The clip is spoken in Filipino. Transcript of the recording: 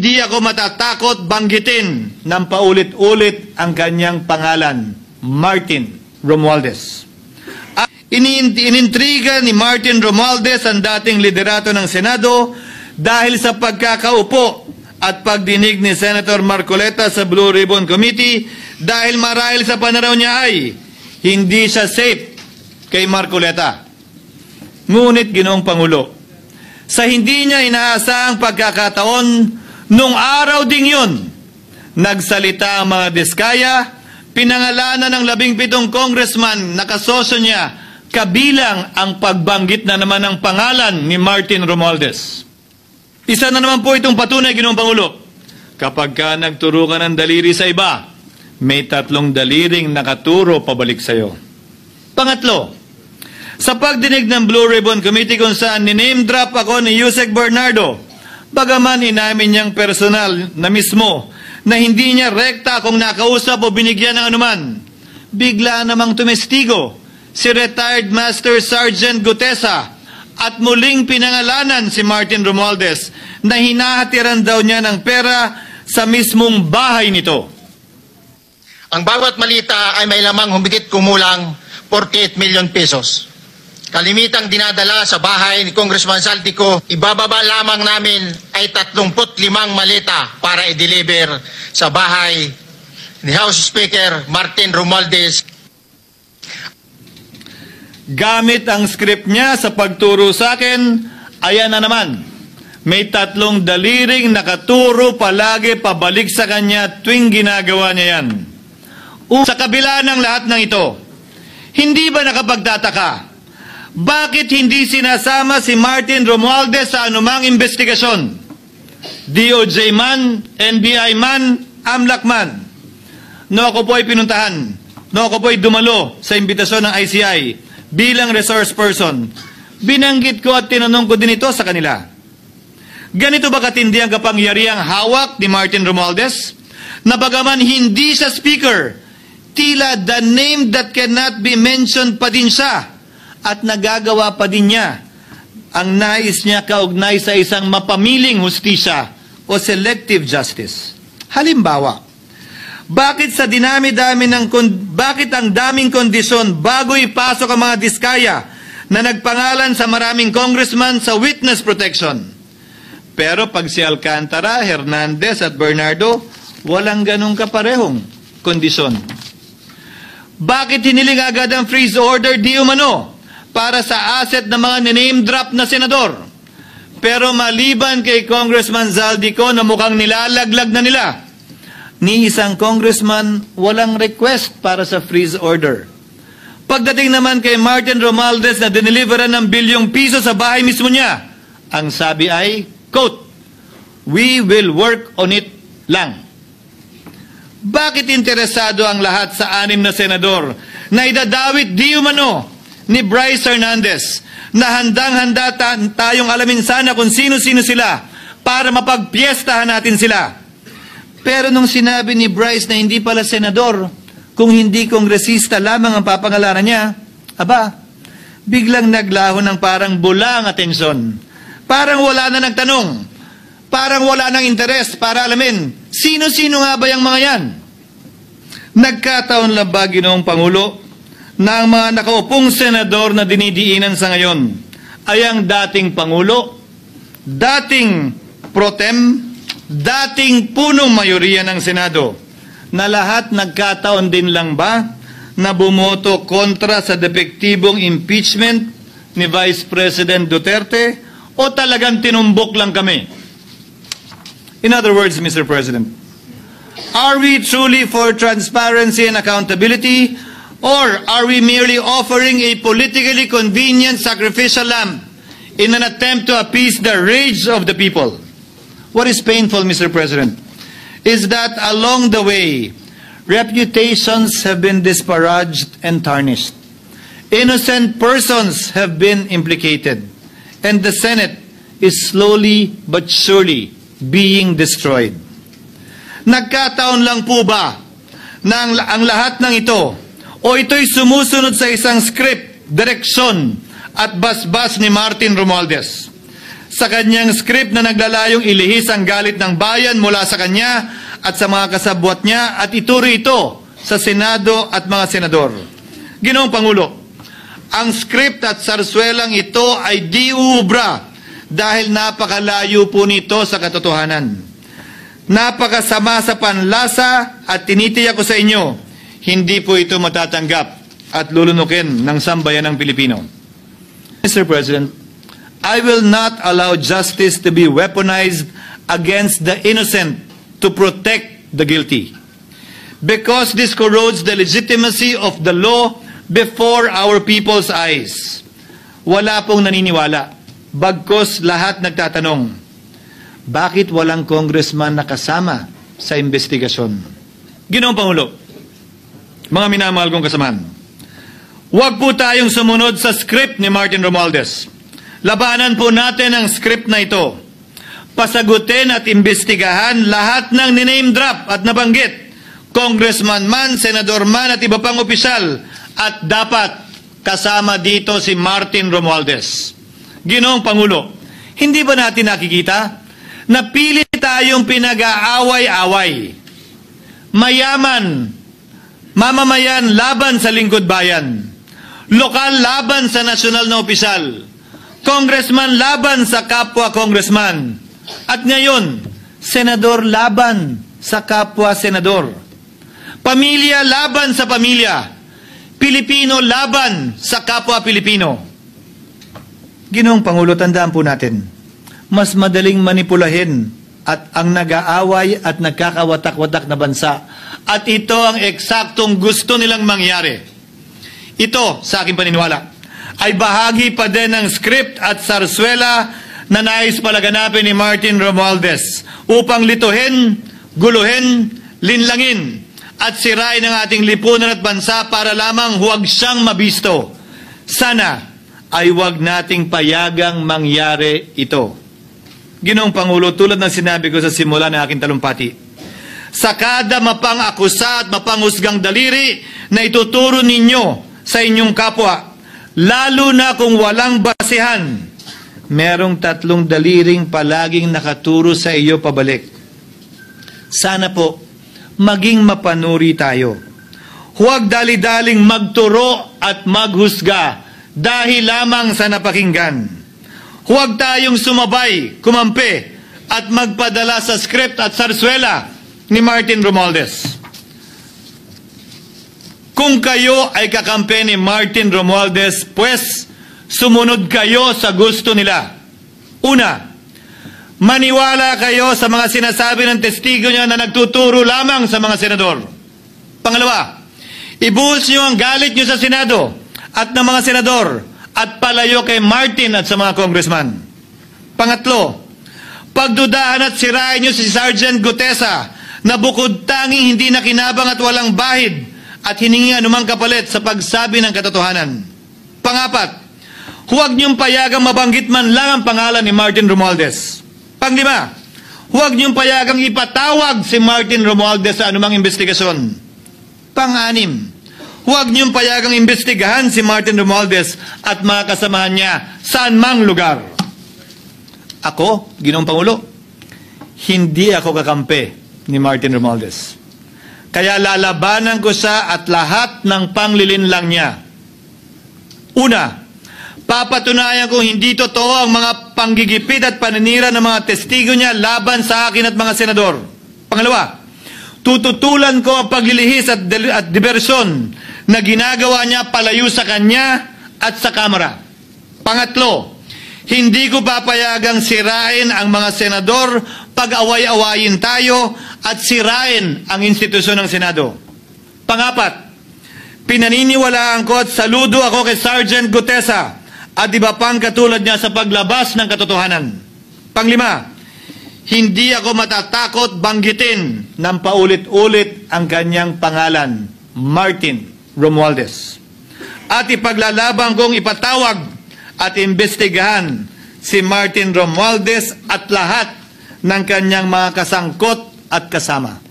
hindi ako matatakot banggitin ng paulit-ulit ang kanyang pangalan, Martin Romualdez. Inintriga ni Martin Romualdez ang dating liderato ng Senado dahil sa pagkakaupo at pagdinig ni Senator Marcoleta sa Blue Ribbon Committee dahil marahil sa pananaw niya ay hindi siya safe kay Marcoleta. Ngunit, Ginoong Pangulo, sa hindi niya inaasahang pagkakataon, nung araw ding yun, nagsalita ang mga diskaya, pinangalanan ng 17 congressman na kasosyo niya, kabilang ang pagbanggit na naman ng pangalan ni Martin Romualdez. Isa na naman po itong patunay, Ginoong Pangulo. Kapag ka nagturo ka ng daliri sa iba, may 3 daliring nakaturo pabalik sa iyo. Pangatlo, sa pagdinig ng Blue Ribbon Committee kung saan ni-name drop ako ni Yusek Bernardo, bagaman inamin niyang personal na mismo na hindi niya rekta kung nakausap o binigyan ng anuman, bigla namang tumestigo si retired Master Sergeant Gutesa at muling pinangalanan si Martin Romualdez na hinahatiran daw niya ng pera sa mismong bahay nito. Ang bawat malita ay may lamang humigit kumulang 48 million pesos. Kalimitang dinadala sa bahay ni Congressman Saldico, ibababa lamang namin ay 35 malita para i-deliver sa bahay ni House Speaker Martin Romualdez. Gamit ang script niya sa pagturo sa akin, ayan na naman. May 3 daliring nakaturo palagi pabalik sa kanya tuwing ginagawa niya yan. Sa kabila ng lahat ng ito, hindi ba nakapagtataka? Bakit hindi sinasama si Martin Romualdez sa anumang investigasyon? DOJ man, NBI man, AMLAC man. No ako po ay pinuntahan. No ako po ay dumalo sa imbitasyon ng ICI bilang resource person. Binanggit ko at tinanong ko din ito sa kanila. Ganito ba katindi ang kapangyarihang hawak ni Martin Romualdez? Na bagaman hindi siya speaker, tila the name that cannot be mentioned pa din siya at nagagawa pa din niya ang nais niya kaugnay sa isang mapamiling hustisya o selective justice. Halimbawa, bakit ang daming kondisyon bago ipasok ang mga diskaya na nagpangalan sa maraming congressman sa witness protection? Pero pag si Alcantara, Hernandez at Bernardo, walang ganong kaparehong kondisyon. Bakit hiniling agad ang freeze order di umano para sa asset ng mga name drop na senador? Pero maliban kay Congressman Zaldico na mukhang nilalaglag na nila, ni isang congressman walang request para sa freeze order. Pagdating naman kay Martin Romualdez na dineliveran ng bilyong piso sa bahay mismo niya, ang sabi ay, quote, "We will work on it lang." Bakit interesado ang lahat sa 6 na senador na idadawit di umano ni Bryce Hernandez na handang-handa tayong alamin sana kung sino-sino sila para mapagpiestahan natin sila? Pero nung sinabi ni Bryce na hindi pala senador, kung hindi kongresista lamang ang papangalanan niya, aba, biglang naglaho ng parang bula ang atensyon. Parang wala na nagtanong. Parang wala nang interes para alamin, sino-sino nga ba yung mga yan? Nagkataon lang ba, Ginoong Pangulo, na ang mga nakaupong senador na dinidiinan sa ngayon ay ang dating Pangulo, dating pro tem, dating punong mayoriya ng Senado, na lahat nagkataon din lang ba na bumoto kontra sa depektibong impeachment ni Vice President Duterte o talagang tinumbok lang kami? In other words, Mr. President, are we truly for transparency and accountability, or are we merely offering a politically convenient sacrificial lamb in an attempt to appease the rage of the people? What is painful, Mr. President, is that along the way, reputations have been disparaged and tarnished. Innocent persons have been implicated, and the Senate is slowly but surely being destroyed. Nagkataon lang po ba na ang lahat ng ito o ito'y sumusunod sa isang script, direksyon at basbas ni Martin Romualdez? sa kanyang script na naglalayong ilihis ang galit ng bayan mula sa kanya at sa mga kasabwat niya at ituro ito sa Senado at mga senador. Ginoong Pangulo, ang script at sarswelang ito ay di uubra dahil napakalayo po nito sa katotohanan. Napakasama sa panlasa at tinitiyak ko sa inyo, hindi po ito matatanggap at lulunukin ng sambayanang Pilipino. Mr. President, I will not allow justice to be weaponized against the innocent to protect the guilty. Because this corrodes the legitimacy of the law before our people's eyes. Wala pong naniniwala. Bagkus lahat nagtatanong, bakit walang congressman nakasama sa investigasyon? Ginoong Pangulo, mga minamahal kong kasamahan, huwag po tayong sumunod sa script ni Martin Romualdez. Labanan po natin ang script na ito. Pasagutin at imbestigahan lahat ng niname drop at nabanggit, congressman man, senador man at iba pang opisyal, at dapat kasama dito si Martin Romualdez. Ginoong Pangulo, hindi ba natin nakikita na pili tayong pinag-aaway-away? Mayaman, mamamayan laban sa lingkod bayan, lokal laban sa nasyonal na opisyal, congressman laban sa kapwa congressman, at ngayon, senador laban sa kapwa senador, pamilya laban sa pamilya, Pilipino laban sa kapwa Pilipino. Ginoong Pangulo, tandaan po natin, mas madaling manipulahin at ang nag-aaway at nagkakawatak-watak na bansa. At ito ang eksaktong gusto nilang mangyari. Ito, sa aking paniniwala, ay bahagi pa din ng script at sarswela na nais palaganapin ni Martin Romualdez upang lituhin, guluhin, linlangin at sirain ang ating lipunan at bansa para lamang huwag siyang mabisto. Sana ay huwag nating payagang mangyari ito. Ginoong Pangulo, tulad ng sinabi ko sa simula ng aking talumpati, sa kada mapang-akusa at mapanghusgang daliri na ituturo ninyo sa inyong kapwa, lalo na kung walang basihan, merong 3 daliring palaging nakaturo sa iyo pabalik. Sana po, maging mapanuri tayo. Huwag dali-daling magturo at maghusga dahil lamang sa napakinggan. Huwag tayong sumabay, kumampi, at magpadala sa script at sarswela ni Martin Romualdez. Kung kayo ay kakampi ni Martin Romualdez, pues sumunod kayo sa gusto nila. Una, maniwala kayo sa mga sinasabi ng testigo niya na nagtuturo lamang sa mga senador. Pangalawa, ibuhos niyo ang galit niyo sa Senado at ng mga senador at palayo kay Martin at sa mga congressman. Pangatlo, pagdudahan at sirain niyo si Sergeant Gutesa na bukod tanging hindi nakinabang at walang bahid at hiningi anumang kapalit sa pagsabi ng katotohanan. Pangapat, huwag niyong payagang mabanggit man lang ang pangalan ni Martin Romualdez. Panglima, huwag niyong payagang ipatawag si Martin Romualdez sa anumang investigasyon. Pang-anim, huwag niyong payagang imbestigahan si Martin Romualdez at mga kasamahan niya saan mang lugar. Ako, Ginoong Pangulo, hindi ako kakampi ni Martin Romualdez. Kaya lalabanan ko siya at lahat ng panglilinlang niya. Una, papatunayan kong hindi totoo ang mga panggigipit at paninira ng mga testigo niya laban sa akin at mga senador. Pangalawa, tututulan ko ang paglilihis at diversyon na ginagawa niya palayo sa kanya at sa Kamara. Pangatlo, hindi ko papayagang sirain ang mga senador pag away-awayin tayo at sirain ang institusyon ng Senado. Pangapat, pinaniniwalaan ko at saludo ako kay Sergeant Gutesa at iba pang katulad niya sa paglabas ng katotohanan. Panglima, hindi ako matatakot banggitin ng paulit-ulit ang kanyang pangalan, Martin Romualdez. At ipaglalaban kong ipatawag at imbestigahan si Martin Romualdez at lahat ng kanyang mga kasangkot at kasama.